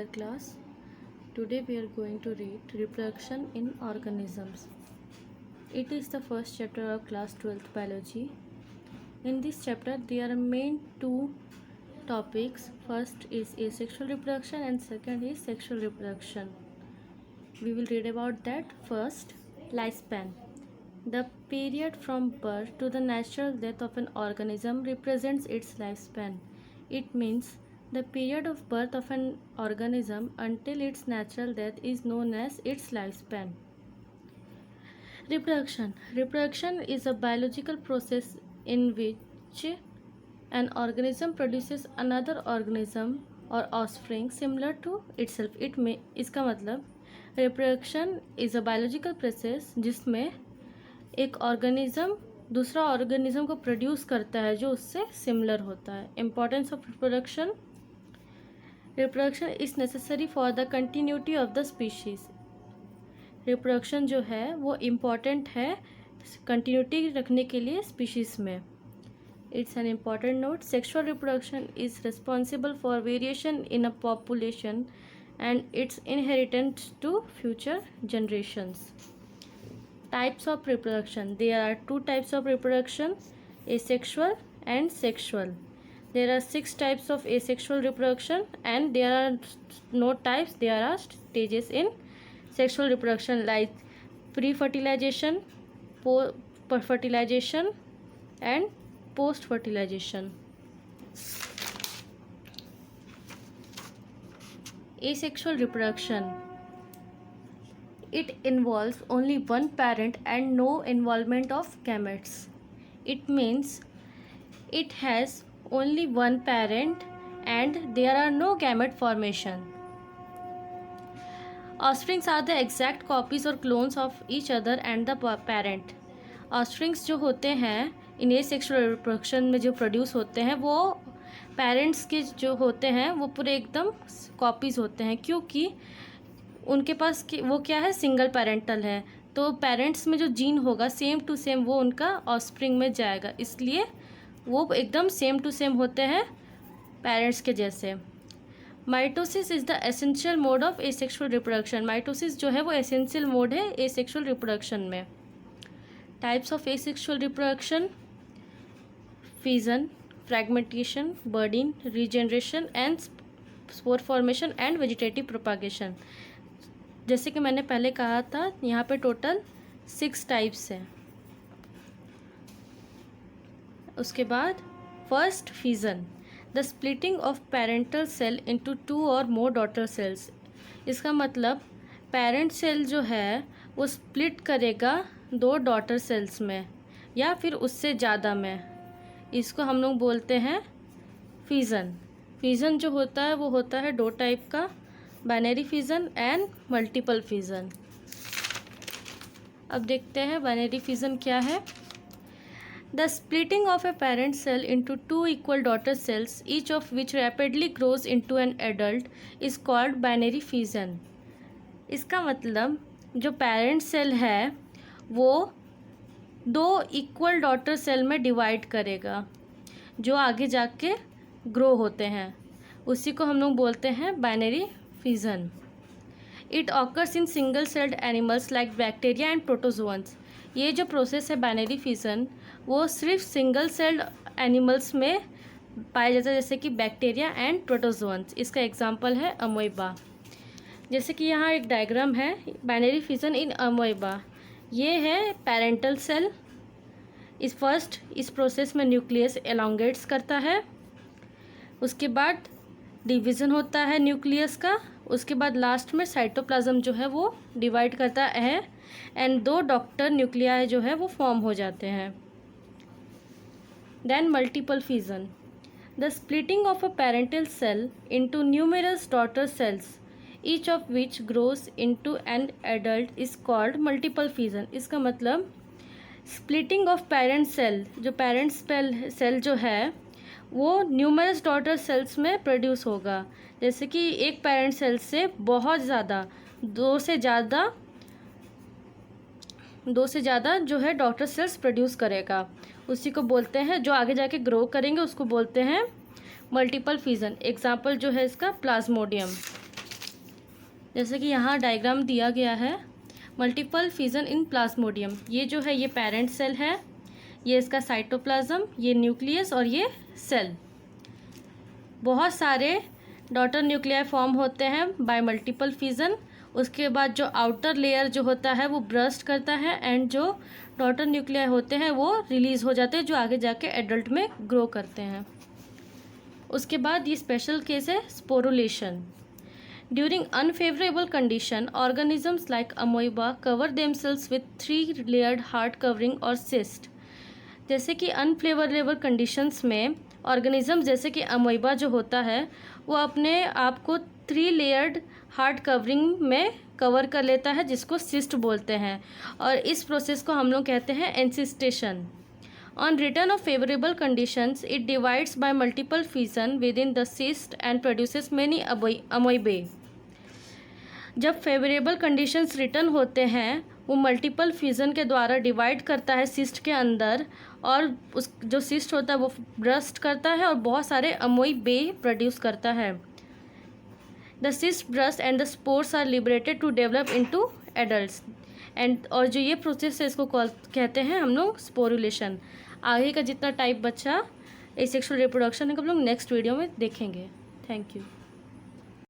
dear class. Today we are going to read Reproduction in Organisms. It is the first chapter of class 12th biology. In this chapter there are main two topics. First is asexual reproduction and second is sexual reproduction. We will read about that. First, lifespan. The period from birth to the natural death of an organism represents its lifespan. It means the period of birth of an organism until its natural death is known as its lifespan. Reproduction. Reproduction is a biological process in which an organism produces another organism or offspring similar to itself. इसका मतलब reproduction is a biological process जिसमें एक organism दूसरा organism को produce करता है जो उससे सिमिलर होता है. Importance of reproduction. Reproduction is necessary for the continuity of the species. Reproduction जो है वो इम्पॉर्टेंट है कंटिन्यूटी रखने के लिए स्पीशीज़ में. It's an important note. Sexual reproduction is responsible for variation in a population and its inheritance to future generations. Types of reproduction. There are two types of reproduction, asexual and sexual. There are 6 types of asexual reproduction and there are no types, there are stages in sexual reproduction like pre-fertilization, fertilization and post-fertilization. Asexual reproduction. It involves only one parent and no involvement of gametes. It means it has only one parent and there are no gamete formation. Offsprings are the exact copies or clones of each other and the parent. Offsprings जो होते हैं इन asexual reproduction में जो produce होते हैं वो parents के जो होते हैं वो पूरे एकदम कॉपीज़ होते हैं क्योंकि उनके पास वो क्या है सिंगल पेरेंटल है. तो पेरेंट्स में जो जीन होगा सेम टू सेम वो उनका ऑफस्प्रिंग में जाएगा, इसलिए वो एकदम सेम टू सेम होते हैं पेरेंट्स के जैसे. Mitosis is the essential mode of asexual reproduction. Mitosis जो है वो एसेंशियल मोड है एसेक्सुअल रिप्रोडक्शन में. Types of asexual reproduction. Fission, fragmentation, budding, regeneration and spore formation and vegetative propagation. जैसे कि मैंने पहले कहा था यहाँ पे टोटल 6 टाइप्स हैं. उसके बाद first fission, the splitting of parental cell into 2 और मोर डॉटर सेल्स. इसका मतलब पेरेंट सेल जो है वो स्प्लिट करेगा 2 डॉटर सेल्स में या फिर उससे ज़्यादा में. इसको हम लोग बोलते हैं फिजन. फिजन जो होता है वो होता है 2 टाइप का, binary fission and multiple fission. अब देखते हैं बाइनरी फिजन क्या है. The splitting of a parent cell into 2 equal daughter cells each of which rapidly grows into an adult is called binary fission. इसका मतलब जो पेरेंट सेल है वो 2 इक्वल डॉटर सेल में डिवाइड करेगा जो आगे जाके ग्रो होते हैं, उसी को हम लोग बोलते हैं binary fission. It occurs in single celled animals like bacteria and protozoans. ये जो प्रोसेस है बाइनरी फिजन वो सिर्फ सिंगल सेल्ड एनिमल्स में पाया जाता है जैसे कि बैक्टीरिया एंड प्रोटोजोअन्स. इसका एग्जांपल है अमोइबा. जैसे कि यहाँ एक डायग्राम है बाइनरी फिजन इन अमोइबा. ये है पेरेंटल सेल. इस प्रोसेस में न्यूक्लियस एलोंगेट्स करता है, उसके बाद डिवीज़न होता है न्यूक्लियस का, उसके बाद लास्ट में साइटोप्लाज्म जो है वो डिवाइड करता है एंड 2 डॉटर न्यूक्लियाई जो है वो फॉर्म हो जाते हैं. Then multiple fission, the splitting of a parental cell into numerous daughter cells each of which grows into an adult is called multiple fission. इसका मतलब स्प्लिटिंग ऑफ पेरेंट सेल, जो parent cell जो है वो numerous daughter cells में produce होगा. जैसे कि एक पेरेंट सेल से बहुत ज़्यादा 2 से ज़्यादा जो है डॉटर सेल्स प्रोड्यूस करेगा, उसी को बोलते हैं जो आगे जाके ग्रो करेंगे उसको बोलते हैं मल्टीपल फिजन. एग्जाम्पल जो है इसका प्लाज्मोडियम. जैसे कि यहाँ डायग्राम दिया गया है, मल्टीपल फिजन इन प्लाज्मोडियम। ये जो है ये पेरेंट सेल है, ये इसका साइटोप्लाज्म, ये न्यूक्लियस और ये सेल। बहुत सारे डॉटर न्यूक्लियाई फॉर्म होते हैं बाय मल्टीपल फिजन। उसके बाद जो आउटर लेयर जो होता है वो ब्रस्ट करता है एंड जो डॉटर न्यूक्लियाई होते हैं वो रिलीज हो जाते हैं, जो आगे जाके एडल्ट में ग्रो करते हैं। उसके बाद ये स्पेशल केस है sporulation. During unfavourable condition organisms like amoeba cover themselves with 3 layered hard covering और सिस्ट। जैसे कि अनफेवरेबल कंडीशंस में ऑर्गेनिज्म जैसे कि अमोइबा जो होता है वो अपने आप को 3 लेयर्ड हार्ड कवरिंग में कवर कर लेता है, जिसको सिस्ट बोलते हैं, और इस प्रोसेस को हम लोग कहते हैं encystation. On return of favourable conditions it divides by multiple fission within the cyst and produces many amoebae. जब फेवरेबल कंडीशंस रिटर्न होते हैं वो मल्टीपल फ्यूज़न के द्वारा डिवाइड करता है सिस्ट के अंदर, और उस जो सिस्ट होता है वो ब्रस्ट करता है और बहुत सारे अमोइबे प्रोड्यूस करता है। The cyst burst and the spores are liberated to develop into adults and, और जो ये प्रोसेस है इसको कहते हैं हम लोग स्पोरुलेशन। आगे का जितना टाइप बचा एसेक्सुअल रिप्रोडक्शन है हम लोग नेक्स्ट वीडियो में देखेंगे। Thank you.